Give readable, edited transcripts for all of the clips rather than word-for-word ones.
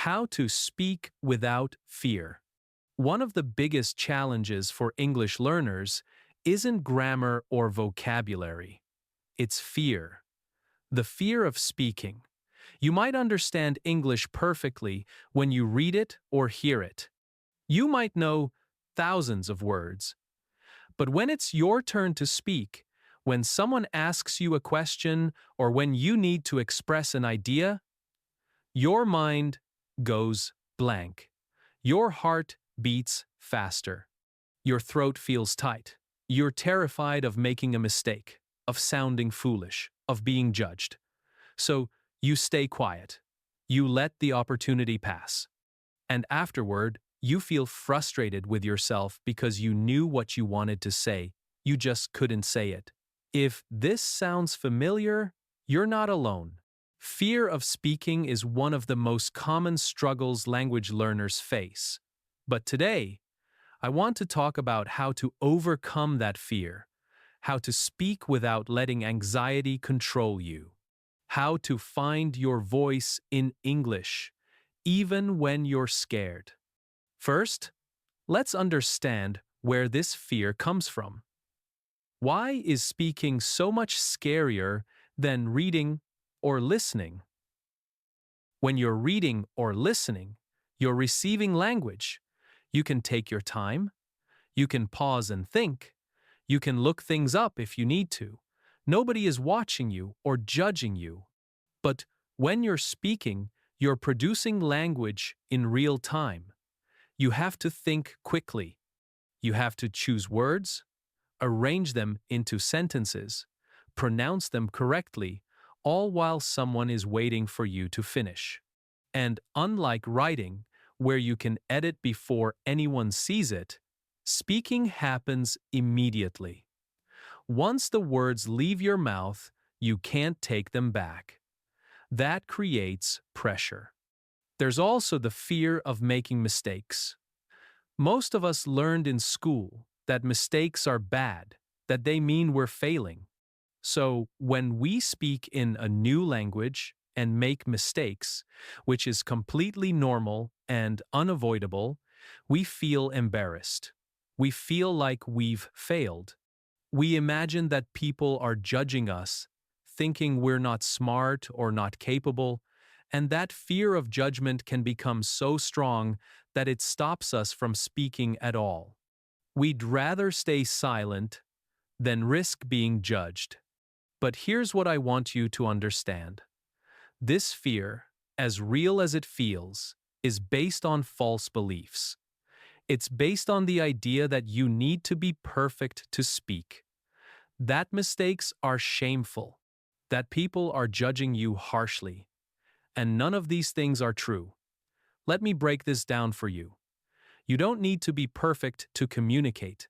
How to speak without fear. One of the biggest challenges for English learners isn't grammar or vocabulary. It's fear. The fear of speaking. You might understand English perfectly when you read it or hear it. You might know thousands of words. But when it's your turn to speak, when someone asks you a question or when you need to express an idea, your mind goes blank. Your heart beats faster. Your throat feels tight. You're terrified of making a mistake, of sounding foolish, of being judged. So you stay quiet. You let the opportunity pass. And afterward, you feel frustrated with yourself because you knew what you wanted to say, you just couldn't say it. If this sounds familiar, you're not alone. Fear of speaking is one of the most common struggles language learners face. But today, I want to talk about how to overcome that fear, how to speak without letting anxiety control you, how to find your voice in English, even when you're scared. First, let's understand where this fear comes from. Why is speaking so much scarier than reading or listening? When you're reading or listening, you're receiving language. You can take your time. You can pause and think. You can look things up if you need to. Nobody is watching you or judging you. But when you're speaking, you're producing language in real time. You have to think quickly. You have to choose words, arrange them into sentences, pronounce them correctly, all while someone is waiting for you to finish. And unlike writing, where you can edit before anyone sees it, speaking happens immediately. Once the words leave your mouth, you can't take them back. That creates pressure. There's also the fear of making mistakes. Most of us learned in school that mistakes are bad, that they mean we're failing. So when we speak in a new language and make mistakes, which is completely normal and unavoidable, we feel embarrassed. We feel like we've failed. We imagine that people are judging us, thinking we're not smart or not capable, and that fear of judgment can become so strong that it stops us from speaking at all. We'd rather stay silent than risk being judged. But here's what I want you to understand. This fear, as real as it feels, is based on false beliefs. It's based on the idea that you need to be perfect to speak, that mistakes are shameful, that people are judging you harshly. And none of these things are true. Let me break this down for you. You don't need to be perfect to communicate.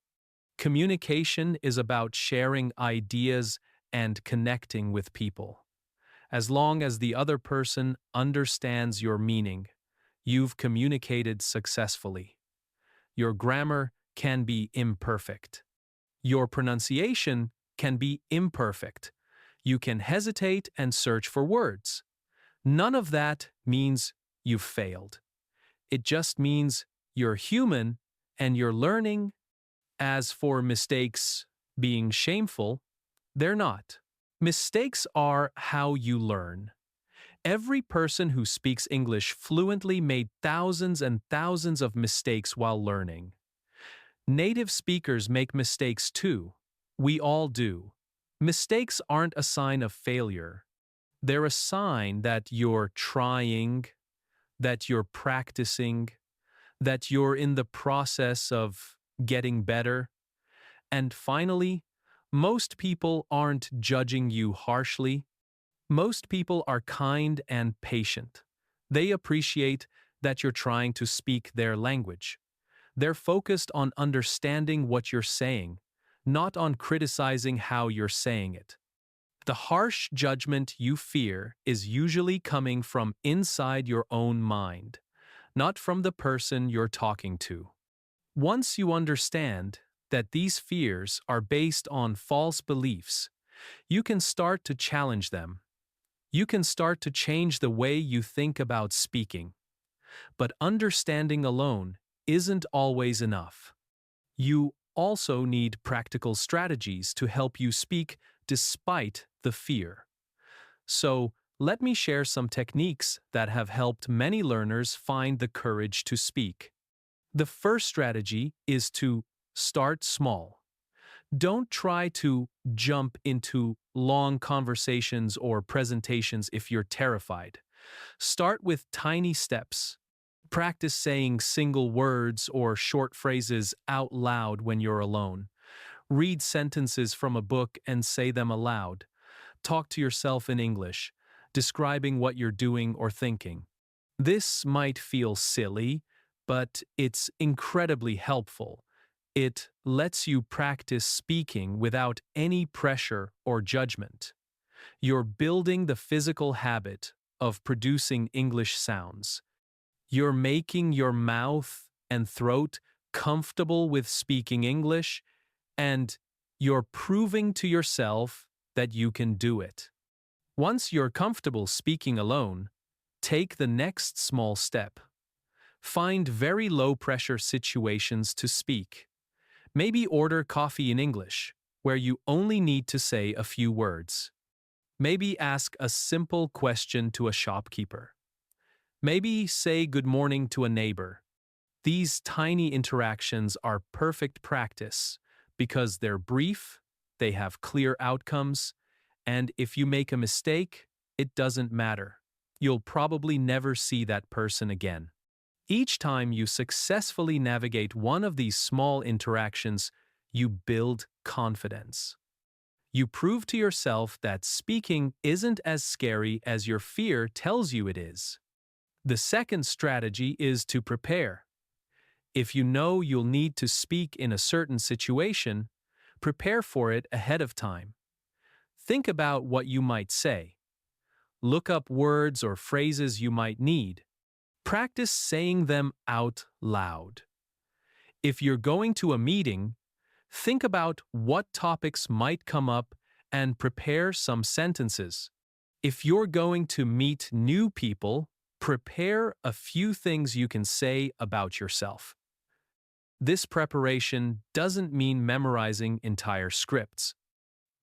Communication is about sharing ideas and connecting with people. As long as the other person understands your meaning, you've communicated successfully. Your grammar can be imperfect. Your pronunciation can be imperfect. You can hesitate and search for words. None of that means you've failed. It just means you're human and you're learning. As for mistakes being shameful, they're not. Mistakes are how you learn. Every person who speaks English fluently made thousands and thousands of mistakes while learning. Native speakers make mistakes too. We all do. Mistakes aren't a sign of failure. They're a sign that you're trying, that you're practicing, that you're in the process of getting better. And finally, most people aren't judging you harshly. Most people are kind and patient. They appreciate that you're trying to speak their language. They're focused on understanding what you're saying, not on criticizing how you're saying it. The harsh judgment you fear is usually coming from inside your own mind, not from the person you're talking to. Once you understand that these fears are based on false beliefs, you can start to challenge them. You can start to change the way you think about speaking. But understanding alone isn't always enough. You also need practical strategies to help you speak despite the fear. So, let me share some techniques that have helped many learners find the courage to speak. The first strategy is to start small. Don't try to jump into long conversations or presentations if you're terrified. Start with tiny steps. Practice saying single words or short phrases out loud when you're alone. Read sentences from a book and say them aloud. Talk to yourself in English, describing what you're doing or thinking. This might feel silly, but it's incredibly helpful. It lets you practice speaking without any pressure or judgment. You're building the physical habit of producing English sounds. You're making your mouth and throat comfortable with speaking English, and you're proving to yourself that you can do it. Once you're comfortable speaking alone, take the next small step. Find very low-pressure situations to speak. Maybe order coffee in English, where you only need to say a few words. Maybe ask a simple question to a shopkeeper. Maybe say good morning to a neighbor. These tiny interactions are perfect practice because they're brief, they have clear outcomes, and if you make a mistake, it doesn't matter. You'll probably never see that person again. Each time you successfully navigate one of these small interactions, you build confidence. You prove to yourself that speaking isn't as scary as your fear tells you it is. The second strategy is to prepare. If you know you'll need to speak in a certain situation, prepare for it ahead of time. Think about what you might say. Look up words or phrases you might need. Practice saying them out loud. If you're going to a meeting, think about what topics might come up and prepare some sentences. If you're going to meet new people, prepare a few things you can say about yourself. This preparation doesn't mean memorizing entire scripts.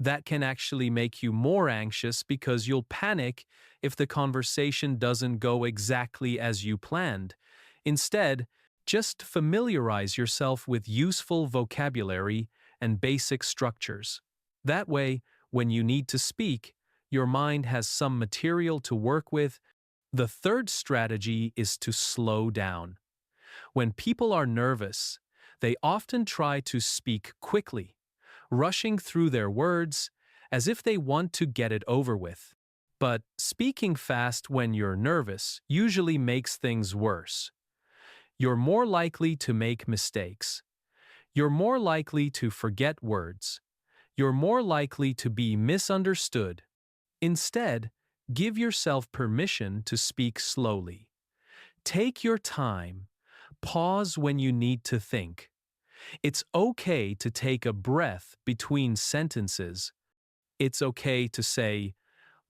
That can actually make you more anxious because you'll panic if the conversation doesn't go exactly as you planned. Instead, just familiarize yourself with useful vocabulary and basic structures. That way, when you need to speak, your mind has some material to work with. The third strategy is to slow down. When people are nervous, they often try to speak quickly, rushing through their words as if they want to get it over with. But speaking fast when you're nervous usually makes things worse. You're more likely to make mistakes. You're more likely to forget words. You're more likely to be misunderstood. Instead, give yourself permission to speak slowly. Take your time. Pause when you need to think. It's okay to take a breath between sentences. It's okay to say,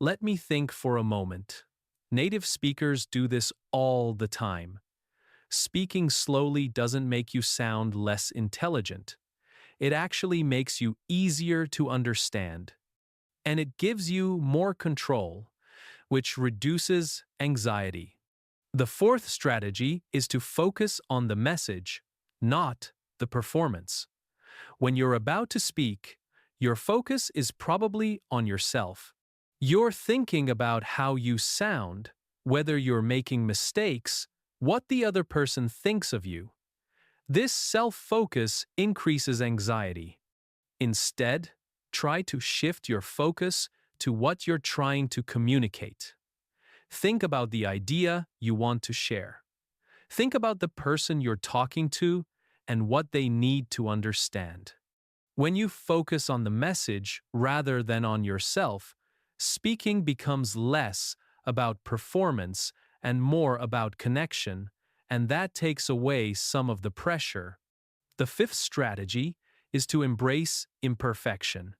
"Let me think for a moment." Native speakers do this all the time. Speaking slowly doesn't make you sound less intelligent. It actually makes you easier to understand. And it gives you more control, which reduces anxiety. The fourth strategy is to focus on the message, not the performance. When you're about to speak, your focus is probably on yourself. You're thinking about how you sound, whether you're making mistakes, what the other person thinks of you. This self-focus increases anxiety. Instead, try to shift your focus to what you're trying to communicate. Think about the idea you want to share. Think about the person you're talking to and what they need to understand. When you focus on the message rather than on yourself, speaking becomes less about performance and more about connection, and that takes away some of the pressure. The fifth strategy is to embrace imperfection.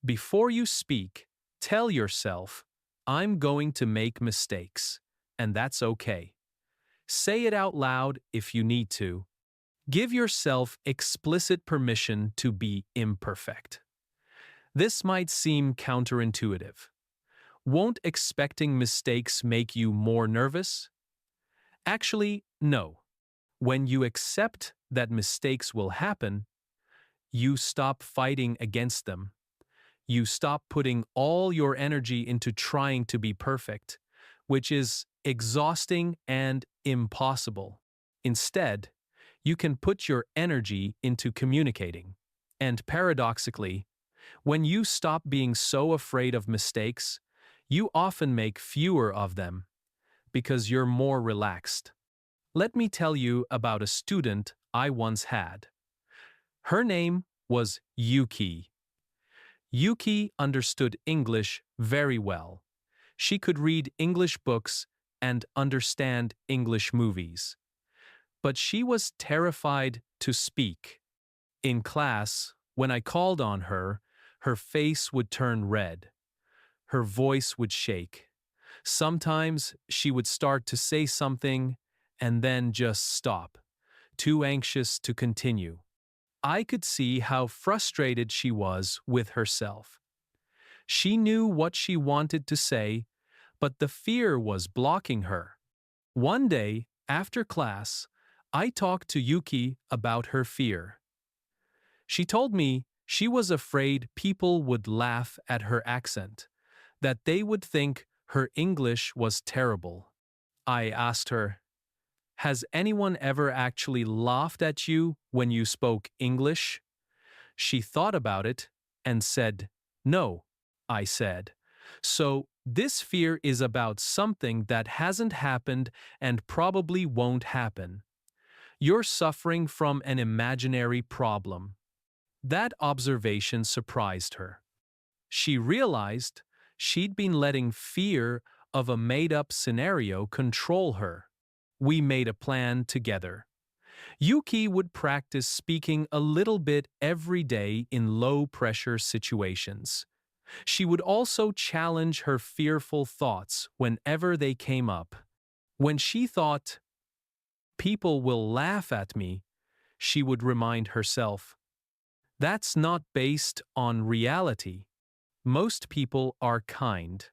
Before you speak, tell yourself, "I'm going to make mistakes," and that's okay. Say it out loud if you need to. Give yourself explicit permission to be imperfect. This might seem counterintuitive. Won't expecting mistakes make you more nervous? Actually, no. When you accept that mistakes will happen, you stop fighting against them. You stop putting all your energy into trying to be perfect, which is exhausting and impossible. Instead, you can put your energy into communicating. And paradoxically, when you stop being so afraid of mistakes, you often make fewer of them because you're more relaxed. Let me tell you about a student I once had. Her name was Yuki. Yuki understood English very well. She could read English books and understand English movies. But she was terrified to speak. In class, when I called on her, her face would turn red. Her voice would shake. Sometimes she would start to say something and then just stop, too anxious to continue. I could see how frustrated she was with herself. She knew what she wanted to say, but the fear was blocking her. One day, after class, I talked to Yuki about her fear. She told me she was afraid people would laugh at her accent, that they would think her English was terrible. I asked her, "Has anyone ever actually laughed at you when you spoke English?" She thought about it and said, "No," I said. "So, this fear is about something that hasn't happened and probably won't happen. You're suffering from an imaginary problem." That observation surprised her. She realized she'd been letting fear of a made-up scenario control her. We made a plan together. Yuki would practice speaking a little bit every day in low-pressure situations. She would also challenge her fearful thoughts whenever they came up. When she thought, "People will laugh at me," she would remind herself, "That's not based on reality. Most people are kind."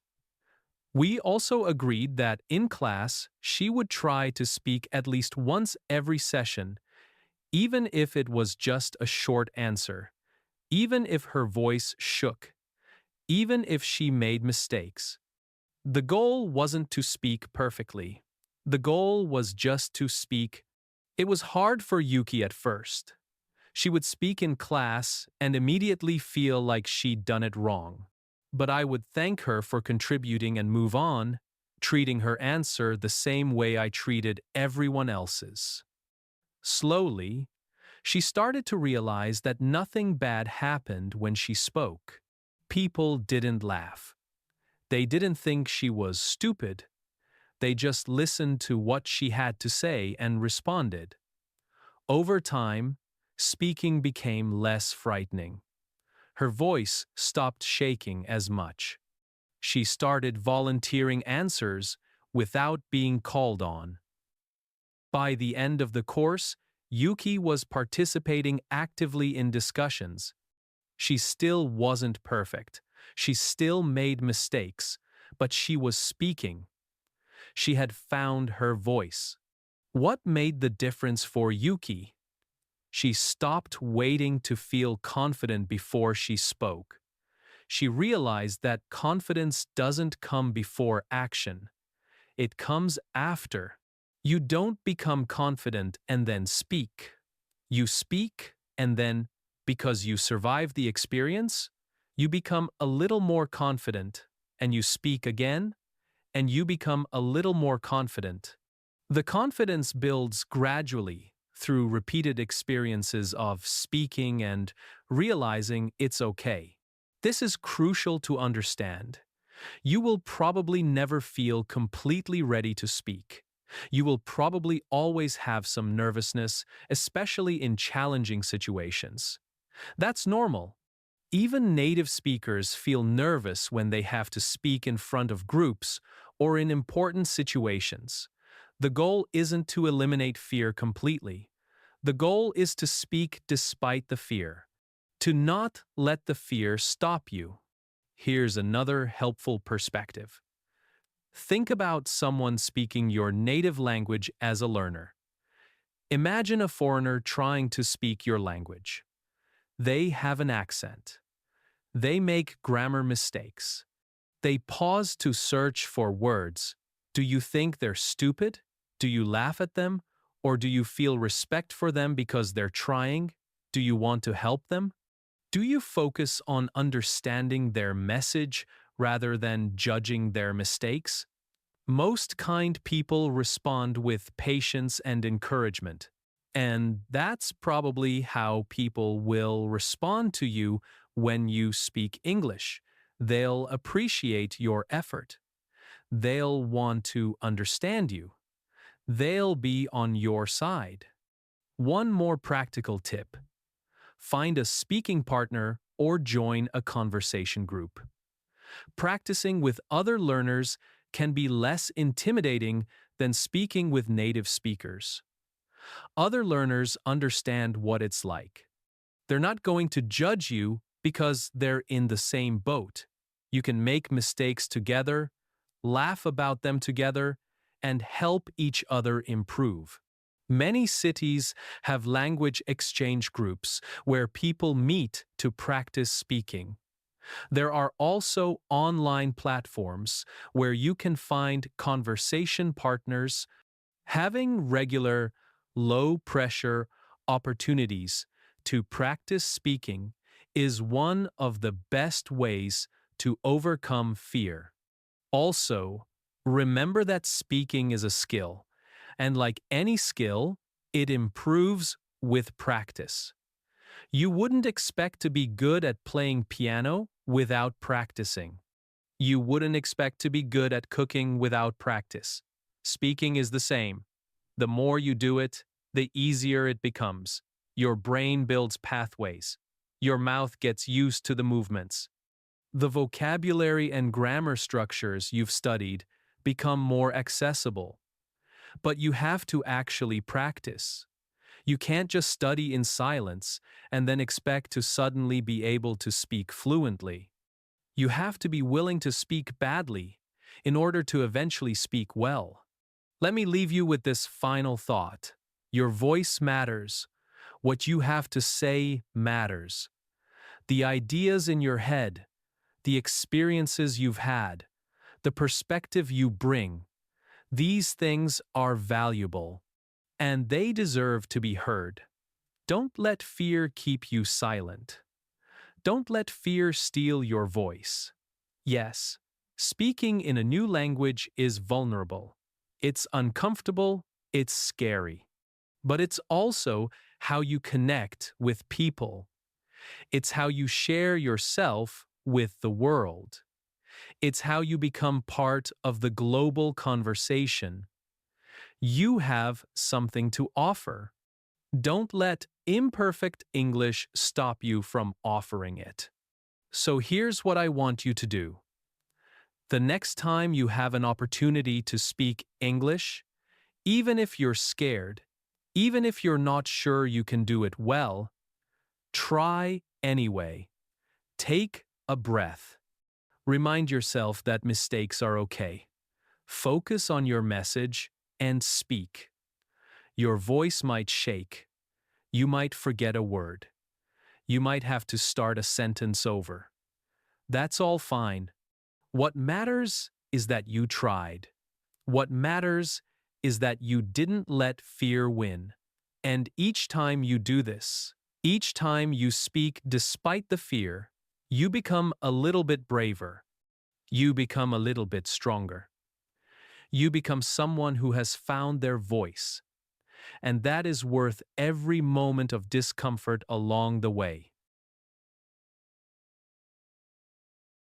We also agreed that in class she would try to speak at least once every session, even if it was just a short answer, even if her voice shook, even if she made mistakes. The goal wasn't to speak perfectly. The goal was just to speak. It was hard for Yuki at first. She would speak in class and immediately feel like she'd done it wrong. But I would thank her for contributing and move on, treating her answer the same way I treated everyone else's. Slowly, she started to realize that nothing bad happened when she spoke. People didn't laugh. They didn't think she was stupid. They just listened to what she had to say and responded. Over time, speaking became less frightening. Her voice stopped shaking as much. She started volunteering answers without being called on. By the end of the course, Yuki was participating actively in discussions. She still wasn't perfect. She still made mistakes, but she was speaking. She had found her voice. What made the difference for Yuki? She stopped waiting to feel confident before she spoke. She realized that confidence doesn't come before action. It comes after. You don't become confident and then speak. You speak and then, because you survived the experience, you become a little more confident, and you speak again, and you become a little more confident. The confidence builds gradually through repeated experiences of speaking and realizing it's okay. This is crucial to understand. You will probably never feel completely ready to speak. You will probably always have some nervousness, especially in challenging situations. That's normal. Even native speakers feel nervous when they have to speak in front of groups or in important situations. The goal isn't to eliminate fear completely. The goal is to speak despite the fear, to not let the fear stop you. Here's another helpful perspective. Think about someone speaking your native language as a learner. Imagine a foreigner trying to speak your language. They have an accent. They make grammar mistakes. They pause to search for words. Do you think they're stupid? Do you laugh at them? Or do you feel respect for them because they're trying? Do you want to help them? Do you focus on understanding their message rather than judging their mistakes? Most kind people respond with patience and encouragement. And that's probably how people will respond to you when you speak English. They'll appreciate your effort. They'll want to understand you. They'll be on your side. One more practical tip. Find a speaking partner or join a conversation group. Practicing with other learners can be less intimidating than speaking with native speakers. Other learners understand what it's like. They're not going to judge you because they're in the same boat. You can make mistakes together, laugh about them together, and help each other improve. Many cities have language exchange groups where people meet to practice speaking. There are also online platforms where you can find conversation partners. Having regular, low-pressure opportunities to practice speaking is one of the best ways to overcome fear. Also, remember that speaking is a skill, and like any skill, it improves with practice. You wouldn't expect to be good at playing piano without practicing. You wouldn't expect to be good at cooking without practice. Speaking is the same. The more you do it, the easier it becomes. Your brain builds pathways. Your mouth gets used to the movements. The vocabulary and grammar structures you've studied become more accessible. But you have to actually practice. You can't just study in silence and then expect to suddenly be able to speak fluently. You have to be willing to speak badly in order to eventually speak well. Let me leave you with this final thought. Your voice matters. What you have to say matters. The ideas in your head, the experiences you've had, the perspective you bring, these things are valuable, and they deserve to be heard. Don't let fear keep you silent. Don't let fear steal your voice. Yes, speaking in a new language is vulnerable. It's uncomfortable, it's scary. But it's also how you connect with people. It's how you share yourself with the world. It's how you become part of the global conversation. You have something to offer. Don't let imperfect English stop you from offering it. So here's what I want you to do. The next time you have an opportunity to speak English, even if you're scared, even if you're not sure you can do it well, try anyway. Take a breath. Remind yourself that mistakes are okay. Focus on your message and speak. Your voice might shake. You might forget a word. You might have to start a sentence over. That's all fine. What matters is that you tried. What matters is that you didn't let fear win. And each time you do this, each time you speak despite the fear, you become a little bit braver. You become a little bit stronger. You become someone who has found their voice. And that is worth every moment of discomfort along the way.